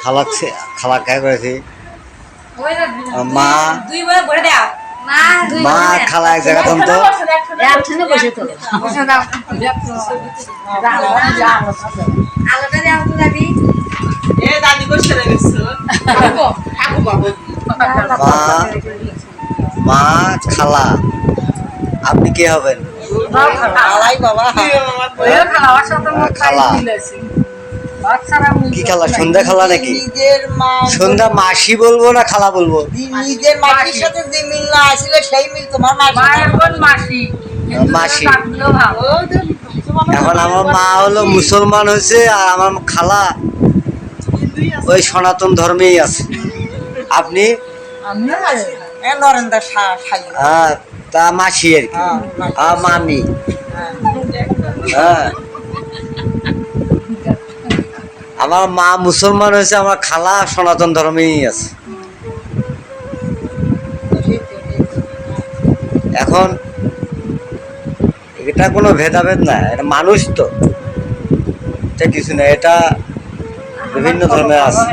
খালাকছে খালা খাই করেছি মা মা খালা এক জায়গা তখন তো মা মা খালা আপনি কে হবেন খালা কি খালা সন্ধ্যা খালা নাকি সন্ধ্যা মাসি বলবো না খালা বলবো নিজের মাসির সাথে যে মিল না আসলে সেই মিল তোমার মাসি এখন আমার মা হলো মুসলমান হয়েছে আর আমার খালা ওই সনাতন ধর্মেই আছে আপনি নরেন্দ্র তা মাসি আর কি মামি হ্যাঁ আমার মা মুসলমান হয়েছে আমার খালা সনাতন ধর্মেই আছে এখন এটা কোনো ভেদাভেদ না এটা মানুষ তো এটা কিছু না এটা বিভিন্ন ধর্মের আছে